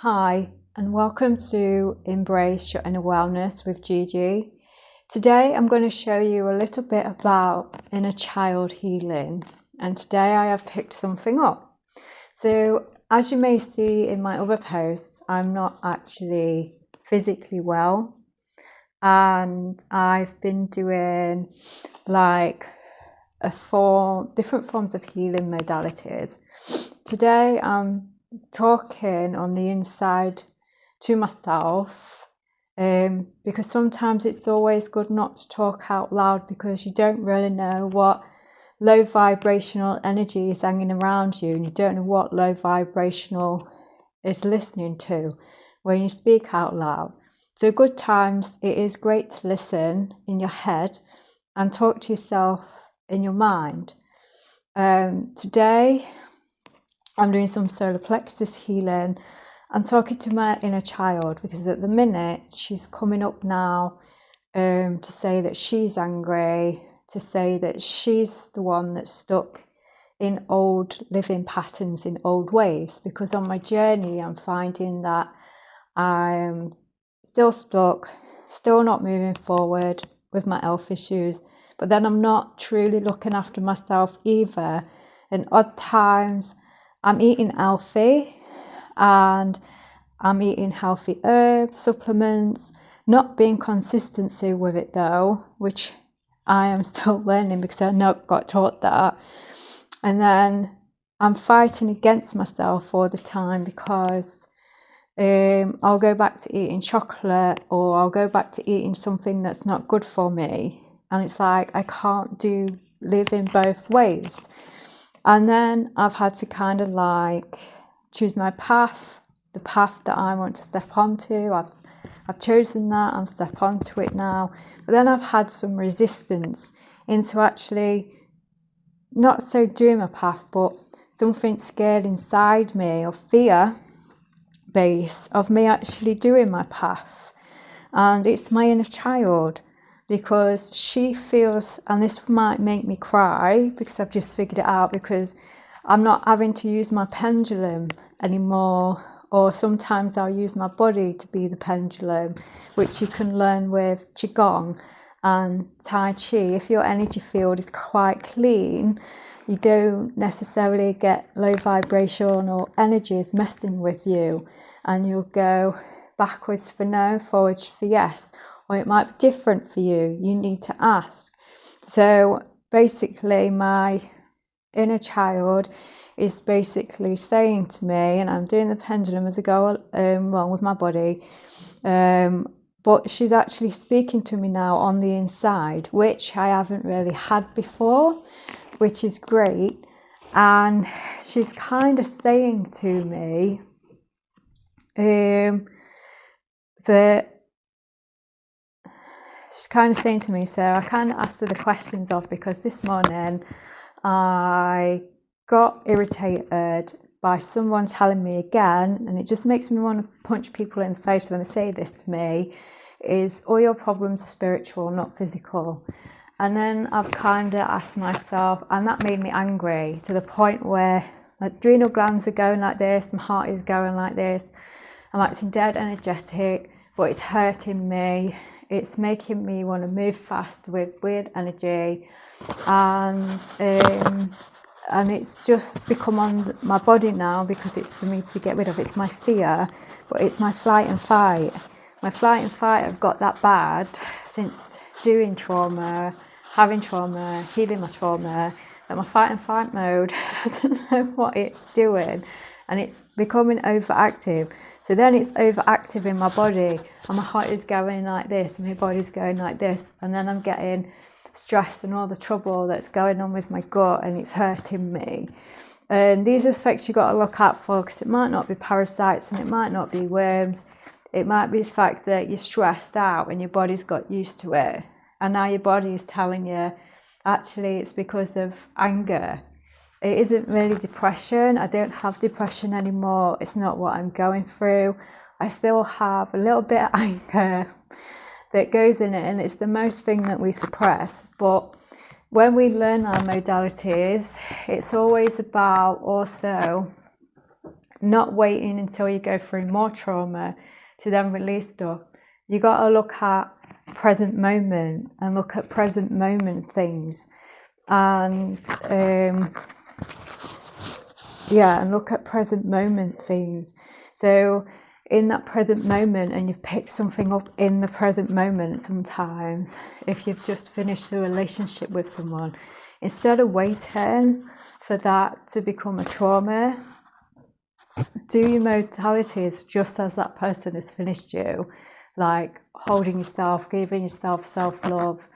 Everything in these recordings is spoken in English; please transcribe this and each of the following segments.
Hi, and welcome to Embrace Your Inner Wellness with Gigi. Today I'm going to show you a little bit about inner child healing, and today I have picked something up. So, as you may see in my other posts, I'm not actually physically well, and I've been doing different forms of healing modalities. Today I'm talking on the inside to myself, because sometimes it's always good not to talk out loud because you don't really know what low vibrational energy is hanging around you, and you don't know what low vibrational is listening to when you speak out loud. So good times, it is great to listen in your head and talk to yourself in your mind. Today I'm doing some solar plexus healing and talking to my inner child, because at the minute she's coming up now to say that she's angry, to say that she's the one that's stuck in old living patterns, in old ways, because on my journey I'm finding that I'm still stuck, still not moving forward with my health issues, but then I'm not truly looking after myself either. And odd times I'm eating healthy, and I'm eating healthy herbs, supplements, not being consistency with it though, which I am still learning because I not got taught that. And then I'm fighting against myself all the time because I'll go back to eating chocolate, or I'll go back to eating something that's not good for me. And it's like I can't live in both ways. And then I've had to kind of choose my path, the path that I want to step onto. I've chosen that, I'm step onto it now. But then I've had some resistance into actually not so doing my path, but something scared inside me, or fear base of me actually doing my path. And it's my inner child, because she feels, and this might make me cry because I've just figured it out, because I'm not having to use my pendulum anymore, or sometimes I'll use my body to be the pendulum, which you can learn with Qigong and Tai Chi. If your energy field is quite clean, you don't necessarily get low vibrational energies messing with you, and you'll go backwards for no, forwards for yes, or it might be different for you. You need to ask. So basically, my inner child is basically saying to me, and I'm doing the pendulum as I go along with my body, but she's actually speaking to me now on the inside, which I haven't really had before, which is great. And she's kind of saying to me so I kind of asked her the questions off, because this morning I got irritated by someone telling me again, and it just makes me want to punch people in the face when they say this to me, is all your problems are spiritual, not physical. And then I've kind of asked myself, and that made me angry to the point where my adrenal glands are going like this, my heart is going like this, I'm acting dead energetic, but it's hurting me. It's making me want to move fast with weird energy, and it's just become on my body now, because it's for me to get rid of. It's my fear, but it's my flight and fight. My flight and fight have got that bad since doing trauma, having trauma, healing my trauma, that my fight and fight mode doesn't know what it's doing, and it's becoming overactive. So then it's overactive in my body, and my heart is going like this, and my body's going like this, and then I'm getting stress and all the trouble that's going on with my gut, and it's hurting me. And these are effects you've got to look out for, because it might not be parasites, and it might not be worms. It might be the fact that you're stressed out and your body's got used to it, and now your body is telling you actually it's because of anger. It isn't really depression. I don't have depression anymore. It's not what I'm going through. I still have a little bit of anger that goes in it, and it's the most thing that we suppress. But when we learn our modalities, it's always about also not waiting until you go through more trauma to then release stuff. You got to look at present moment and look at present moment things, and and look at present moment things. So in that present moment, and you've picked something up in the present moment, sometimes if you've just finished a relationship with someone, instead of waiting for that to become a trauma, do your modalities just as that person has finished you, like holding yourself, giving yourself self-love,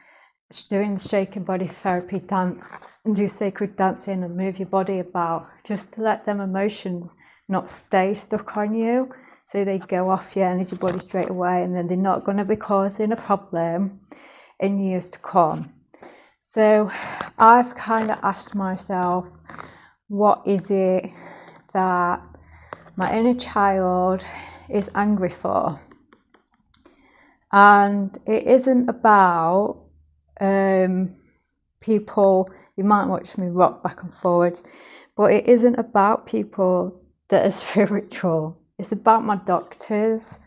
doing the shaking body therapy dance, and do sacred dancing and move your body about, just to let them emotions not stay stuck on you, so they go off your energy body straight away, and then they're not going to be causing a problem in years to come. So I've kind of asked myself, what is it that my inner child is angry for? And it isn't about people. You might watch me rock back and forwards, but it isn't about people that are spiritual. It's about my doctors,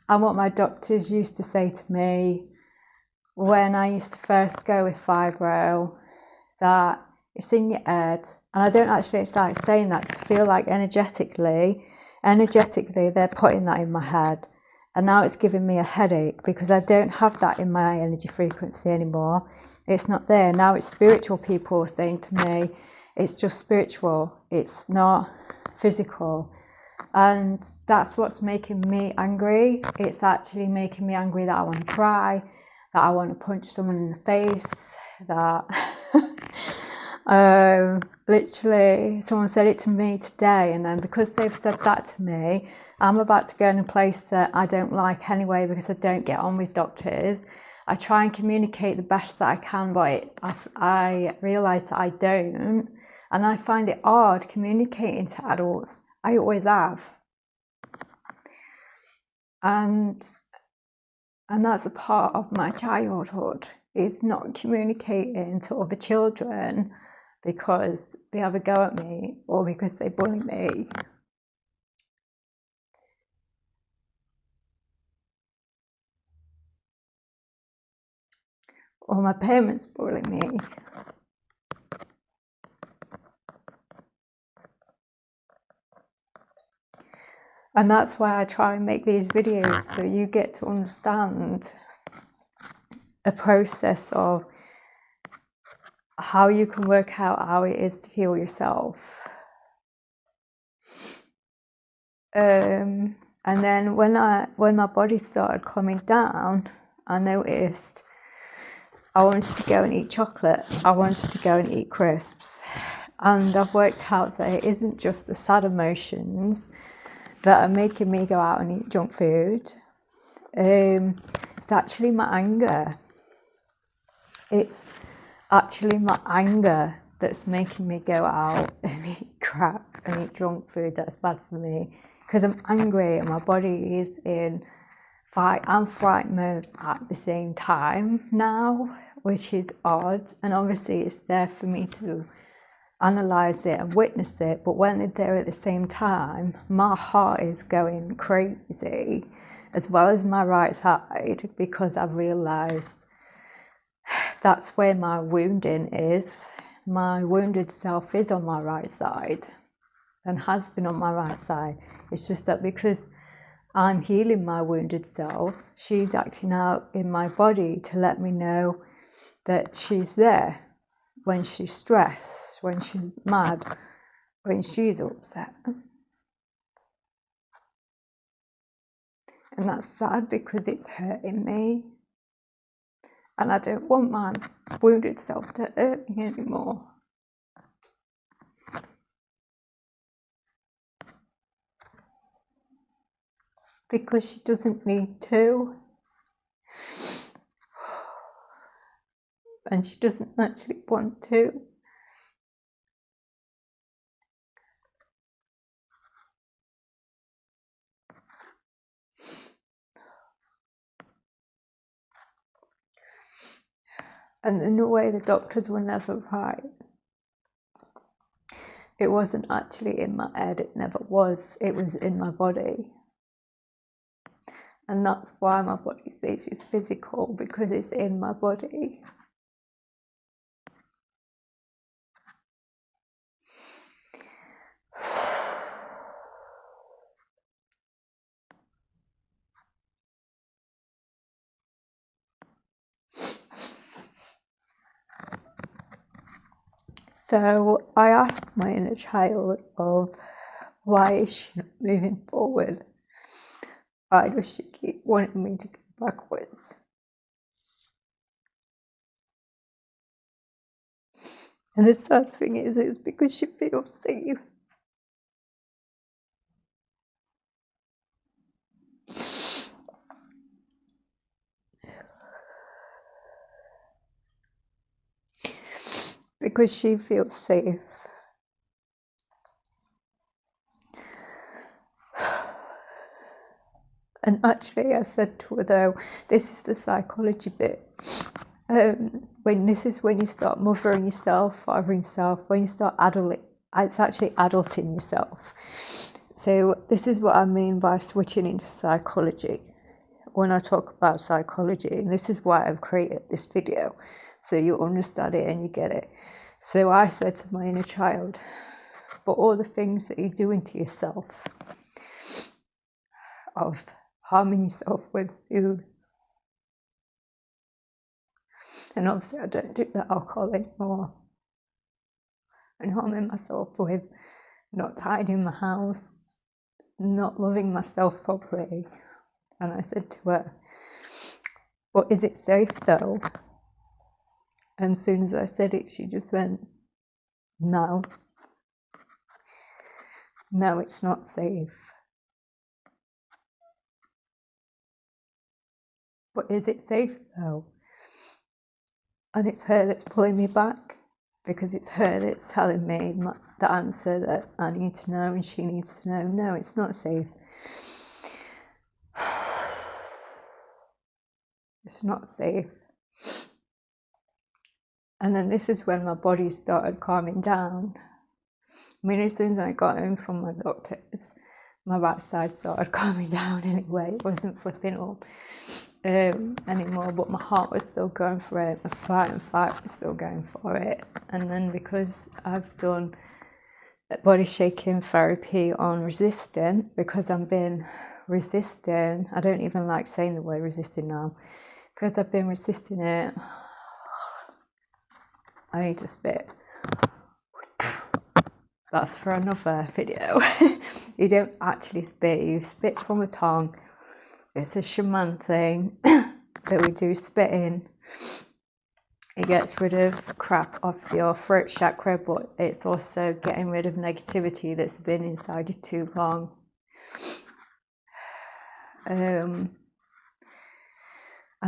and what my doctors used to say to me when I used to first go with fibro, that it's in your head. And I don't actually start saying that, because I feel like energetically they're putting that in my head, and now it's giving me a headache because I don't have that in my energy frequency anymore. It's not there. Now it's spiritual people saying to me, it's just spiritual, it's not physical. And that's what's making me angry. It's actually making me angry that I want to cry, that I want to punch someone in the face, that literally someone said it to me today, and then because they've said that to me, I'm about to go in a place that I don't like anyway, because I don't get on with doctors. I try and communicate the best that I can, but I realise that I don't, and I find it hard communicating to adults. I always have. And that's a part of my childhood, is not communicating to other children because they have a go at me or because they bully me. Or my parents bully me. And that's why I try and make these videos, so you get to understand a process of how you can work out how it is to heal yourself. And then when my body started coming down, I noticed I wanted to go and eat chocolate. I wanted to go and eat crisps. And I've worked out that it isn't just the sad emotions that are making me go out and eat junk food. It's actually my anger. It's actually my anger that's making me go out and eat crap and eat junk food that's bad for me, because I'm angry and my body is in fight and flight mode at the same time now, which is odd. And obviously it's there for me to analyze it and witness it, but when they're there at the same time, my heart is going crazy, as well as my right side, because I've realized that's where my wounding is. My wounded self is on my right side and has been on my right side. It's just that because I'm healing my wounded self, she's acting out in my body to let me know that she's there when she's stressed, when she's mad, when she's upset. And that's sad because it's hurting me. And I don't want my wounded self to hurt me anymore. Because she doesn't need to. And she doesn't actually want to. And in a way, the doctors were never right. It wasn't actually in my head, it never was. It was in my body. And that's why my body says it's physical, because it's in my body. So I asked my inner child of, why is she not moving forward? Why does she keep wanting me to go backwards? And the sad thing is, it's because she feels safe. Because she feels safe. And actually, I said to her though, this is the psychology bit. When you start mothering yourself, fathering yourself, when you start it's actually adulting yourself. So this is what I mean by switching into psychology. When I talk about psychology, and this is why I've created this video, so you understand it and you get it. So I said to my inner child, but all the things that you're doing to yourself, of harming yourself with food, and obviously I don't drink the alcohol anymore, and harming myself with not tidying my house, not loving myself properly. And I said to her, but is it safe though? And as soon as I said it, she just went, no, it's not safe. But is it safe though? And it's her that's pulling me back, because it's her that's telling me the answer that I need to know and she needs to know. No, it's not safe. It's not safe. And then this is when my body started calming down. I mean, as soon as I got home from my doctors, my backside started calming down anyway. It wasn't flipping up anymore, but my heart was still going for it. My fight was still going for it. And then because I've done body shaking therapy on resisting, because I've been resisting, I don't even like saying the word resisting now, because I've been resisting it. I need to spit. That's for another video. You don't actually spit, you spit from the tongue. It's a shaman thing that we do spitting. It gets rid of crap off your throat chakra, but it's also getting rid of negativity that's been inside you too long. And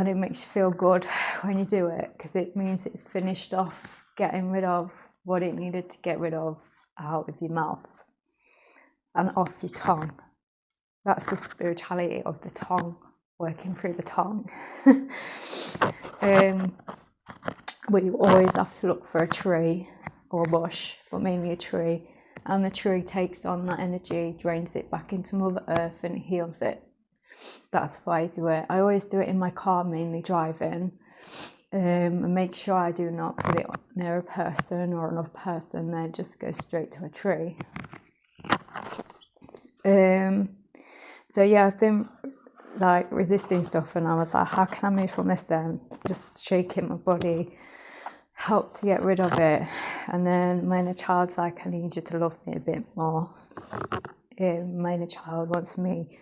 it makes you feel good when you do it, because it means it's finished off getting rid of what it needed to get rid of out of your mouth and off your tongue. That's the spirituality of the tongue, working through the tongue. But you always have to look for a tree or a bush, but mainly a tree. And the tree takes on that energy, drains it back into Mother Earth and heals it. That's why I do it. I always do it in my car, mainly driving. And make sure I do not put it near a person or another person, then just go straight to a tree. So yeah, I've been like resisting stuff, and I was like, how can I move from this then? Just shaking my body helped to get rid of it. And then my inner child's like, I need you to love me a bit more. My inner child wants me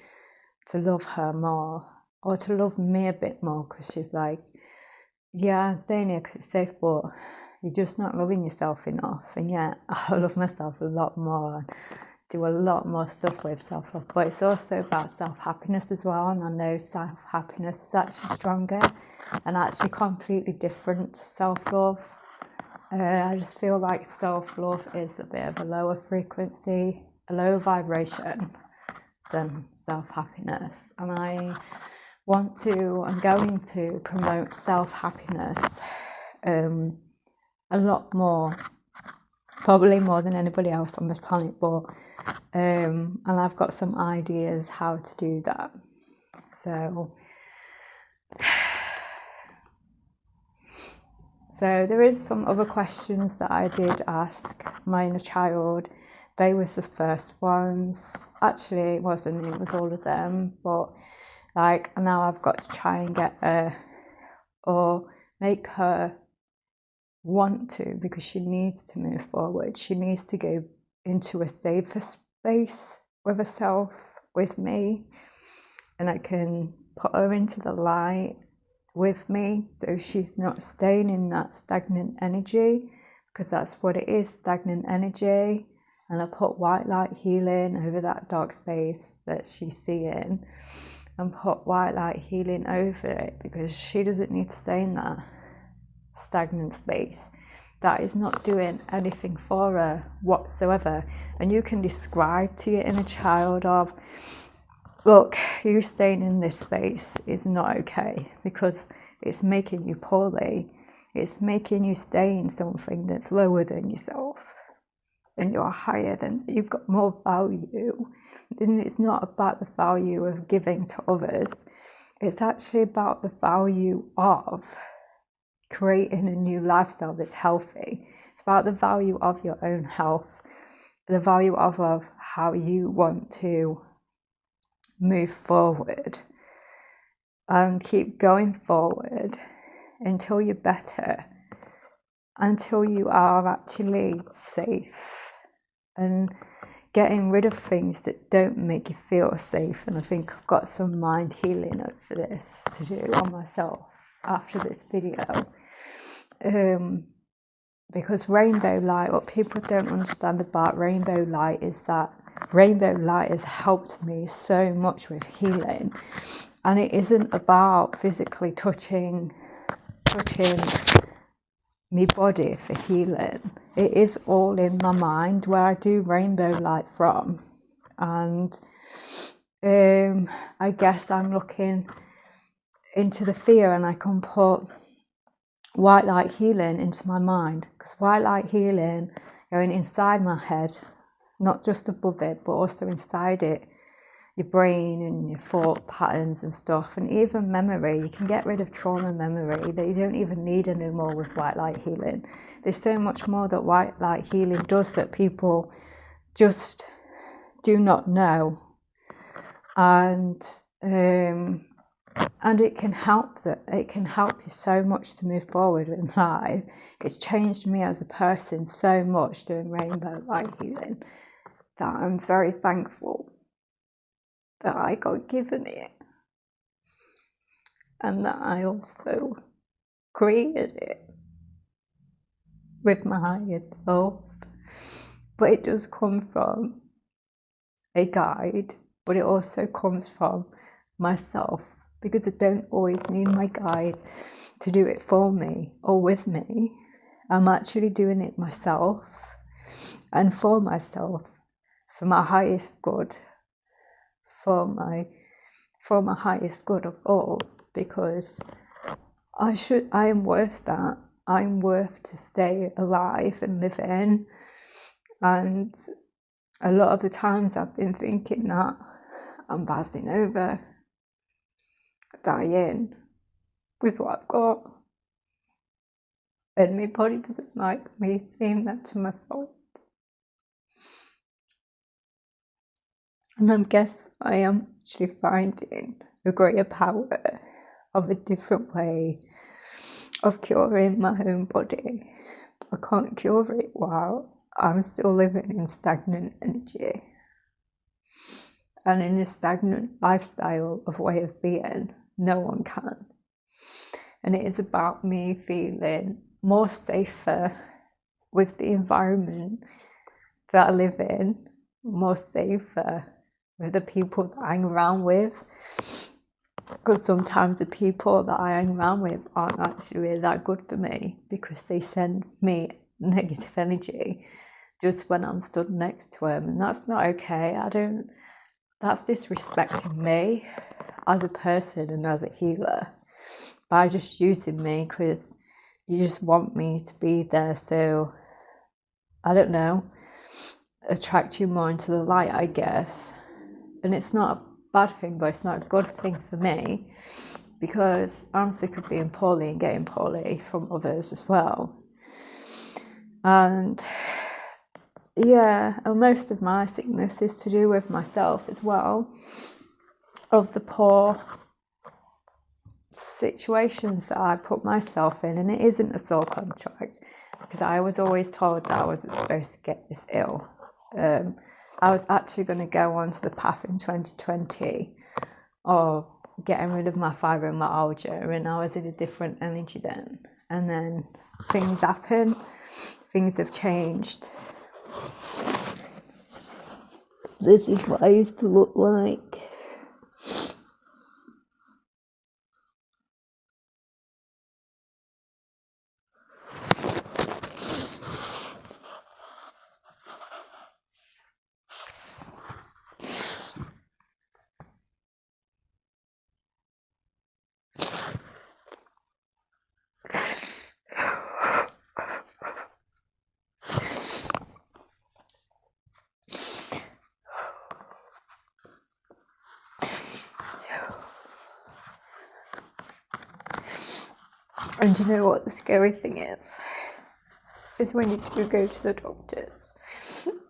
to love her more, or to love me a bit more, because she's like, yeah, I'm staying here because it's safe, but you're just not loving yourself enough. And yet I love myself a lot more, do a lot more stuff with self-love, but it's also about self-happiness as well. And I know self-happiness is actually stronger and actually completely different to self-love. I just feel like self-love is a bit of a lower frequency, a lower vibration than self-happiness. And I'm going to promote self-happiness a lot more probably more than anybody else on this planet, but and I've got some ideas how to do that. So there is some other questions that I did ask my inner child. They was the first ones. Actually, it wasn't. It was all of them. But like now, I've got to try and get her or make her want to, because she needs to move forward. She needs to go into a safer space with herself, with me, and I can put her into the light with me, so she's not staying in that stagnant energy, because that's what it is, stagnant energy. And I put white light healing over that dark space that she's seeing, and put white light healing over it, because she doesn't need to stay in that stagnant space. That is not doing anything for her whatsoever. And you can describe to your inner child of, look, you staying in this space is not okay, because it's making you poorly. It's making you stay in something that's lower than yourself, and you're higher than, you've got more value. And it's not about the value of giving to others. It's actually about the value of creating a new lifestyle that's healthy. It's about the value of your own health, the value of how you want to move forward and keep going forward until you're better, until you are actually safe, and getting rid of things that don't make you feel safe. And I think I've got some mind healing over this to do on myself after this video, because rainbow light, what people don't understand about rainbow light is that rainbow light has helped me so much with healing. And it isn't about physically touching my body for healing. It is all in my mind, where I do rainbow light from. And I guess I'm looking into the fear, and I can put white light healing into my mind, because white light healing going inside my head, not just above it, but also inside it, your brain and your thought patterns and stuff, and even memory. You can get rid of trauma memory that you don't even need anymore with white light healing. There's so much more that white light healing does that people just do not know, and it can help you so much to move forward in life. It's changed me as a person so much doing rainbow light healing, that I'm very thankful that I got given it, and that I also created it with my higher self. But it does come from a guide, but it also comes from myself, because I don't always need my guide to do it for me or with me. I'm actually doing it myself and for myself, for my highest good, for my highest good of all, because I am worth that. I'm worth to stay alive and live in. And a lot of the times I've been thinking that I'm passing over, dying with what I've got, and my body doesn't like me saying that to myself. And I guess I am actually finding a greater power of a different way of curing my own body. I can't cure it while I'm still living in stagnant energy and in a stagnant lifestyle of way of being. No one can. And it is about me feeling more safer with the environment that I live in, more safer with the people that I hang around with, because sometimes the people that I hang around with aren't actually really that good for me, because they send me negative energy just when I'm stood next to them, and that's not okay. That's disrespecting me as a person and as a healer by just using me, because you just want me to be there so I don't know, attract you more into the light, I guess. And it's not a bad thing, but it's not a good thing for me, because I'm sick of being poorly and getting poorly from others as well. And yeah, and most of my sickness is to do with myself as well, of the poor situations that I put myself in. And it isn't a soul contract, because I was always told that I wasn't supposed to get this ill. I was actually going to go onto the path in 2020 of getting rid of my fibromyalgia, and I was in a different energy then. And then things happen, things have changed. This is what I used to look like. And you know what the scary thing is when you do go to the doctors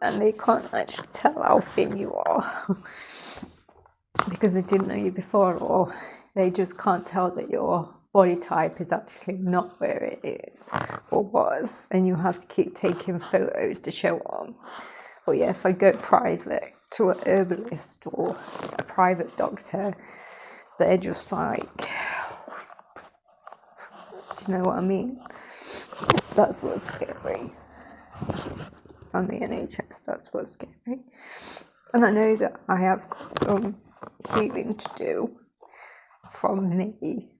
and they can't actually tell how thin you are because they didn't know you before, or they just can't tell that your body type is actually not where it is or was, and you have to keep taking photos to show them. But yeah, if I go private to an herbalist or a private doctor, they're just like, do you know what I mean? That's what's scary. On the NHS, that's what's scary. And I know that I have got some healing to do from me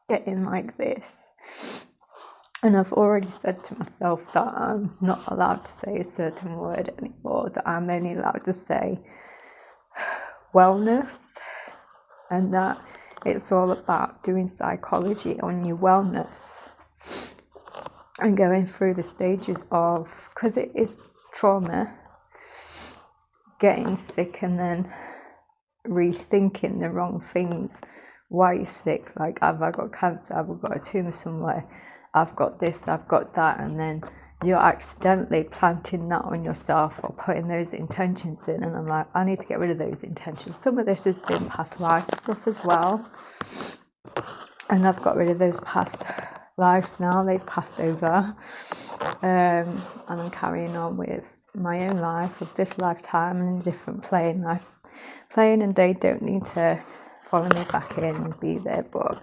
getting like this. And I've already said to myself that I'm not allowed to say a certain word anymore, that I'm only allowed to say wellness, and that it's all about doing psychology on your wellness and going through the stages of, because it is trauma, getting sick and then rethinking the wrong things. Why you're sick, like, have I got cancer, have I got a tumour somewhere, I've got this, I've got that, and then you're accidentally planting that on yourself or putting those intentions in. And I'm like, I need to get rid of those intentions. Some of this has been past life stuff as well, and I've got rid of those past lives now. They've passed over, and I'm carrying on with my own life of this lifetime and a different plane, and they don't need to follow me back in and be there. But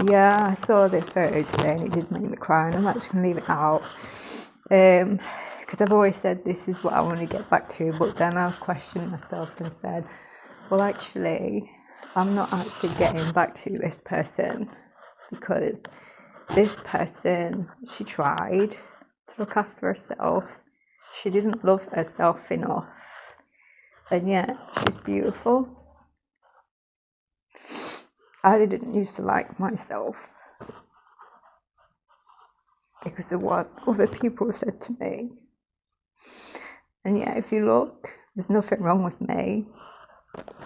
yeah, I saw this photo today and it did make me cry, and I'm actually going to leave it out, because I've always said this is what I want to get back to. But then I've questioned myself and said, well, actually, I'm not actually getting back to this person, because this person, she tried to look after herself. She didn't love herself enough, and yet she's beautiful. I didn't used to like myself because of what other people said to me. And yeah, if you look, there's nothing wrong with me.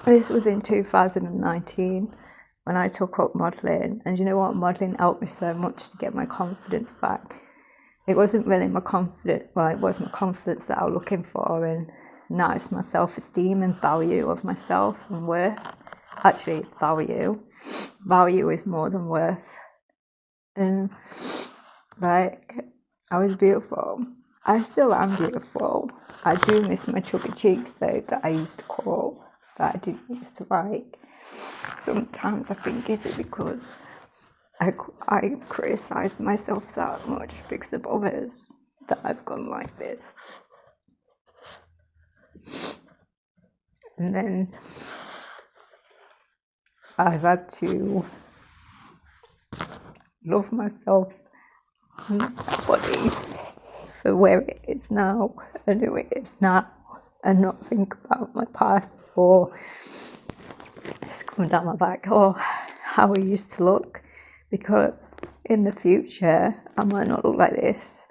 This was in 2019 when I took up modelling, and you know what, modelling helped me so much to get my confidence back. It wasn't really my confidence, well, it was my confidence that I was looking for, and now it's my self-esteem and value of myself and worth. Actually, it's value. Value is more than worth. And like, I was beautiful. I still am beautiful. I do miss my chubby cheeks though, that I used to call, that I didn't used to like. Sometimes I think, is it because I criticise myself that much because of others that I've gone like this? And then I've had to love myself and my body for where it is now and who it is now, and not think about my past or it's coming down my back or how I used to look, because in the future I might not look like this.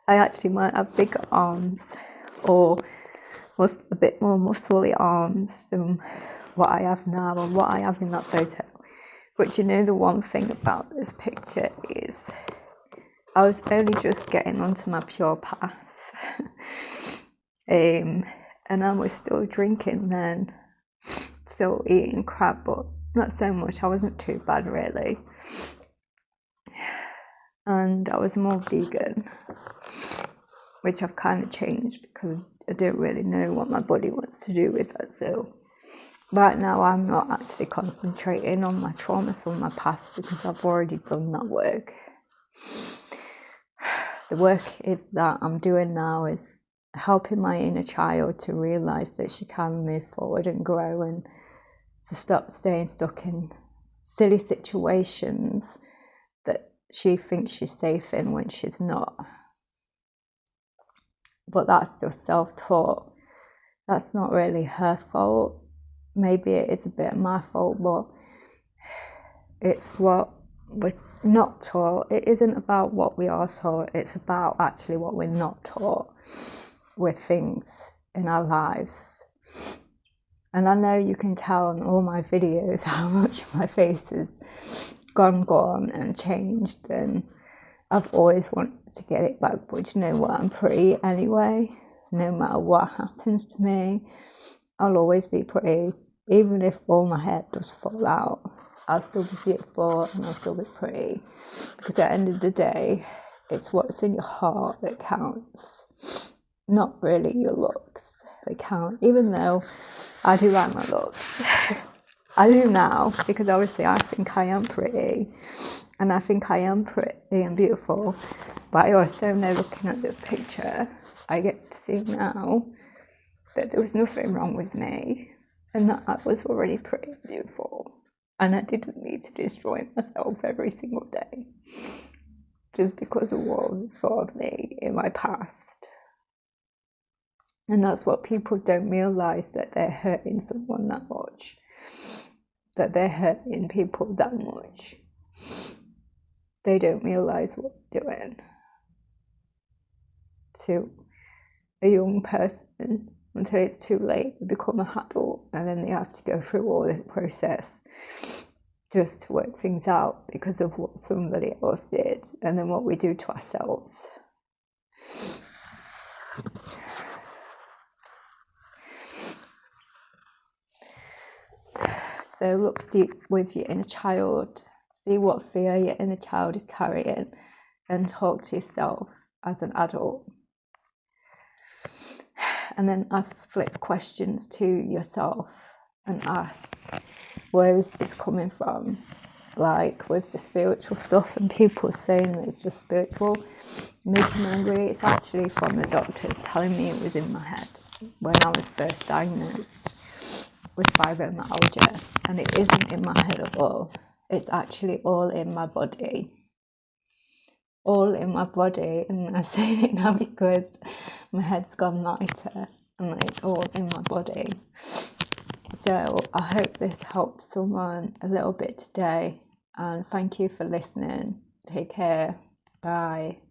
I actually might have bigger arms or a bit more muscly arms than what I have now and what I have in that photo. But you know, the one thing about this picture is I was only just getting onto my pure path. And I was still drinking then, still eating crap, but not so much. I wasn't too bad really. And I was more vegan, which I've kind of changed because I don't really know what my body wants to do with it. So right now I'm not actually concentrating on my trauma from my past because I've already done that work. The work is that I'm doing now is helping my inner child to realise that she can move forward and grow, and to stop staying stuck in silly situations that she thinks she's safe in when she's not. But that's just self-taught. That's not really her fault. Maybe it is a bit of my fault, but it's what we're not taught. It isn't about what we are taught, it's about actually what we're not taught with things in our lives. And I know you can tell on all my videos how much my face has gone and changed, and I've always wanted to get it back, but you know what, I'm pretty anyway. No matter what happens to me, I'll always be pretty. Even if all my hair does fall out, I'll still be beautiful and I'll still be pretty. Because at the end of the day, it's what's in your heart that counts, not really your looks that count. Even though I do like my looks. I do now, because obviously I think I am pretty, and I think I am pretty and beautiful. But I also know, looking at this picture, I get to see now that there was nothing wrong with me, and that I was already pretty and beautiful, and I didn't need to destroy myself every single day just because of what was thought of me in my past. And that's what people don't realise, that they're hurting someone that much, that they're hurting people that much. They don't realise what they're doing to a young person until it's too late to become an adult, and then they have to go through all this process just to work things out because of what somebody else did, and then what we do to ourselves. So look deep with your inner child, see what fear your inner child is carrying, and talk to yourself as an adult. And then ask flip questions to yourself and ask, where is this coming from? Like with the spiritual stuff and people saying that it's just spiritual, making me angry, it's actually from the doctors telling me it was in my head when I was first diagnosed with fibromyalgia, and it isn't in my head at all. It's actually all in my body. All in my body, and I'm saying it now because my head's gone lighter and it's all in my body. So I hope this helped someone a little bit today, and thank you for listening. Take care. Bye.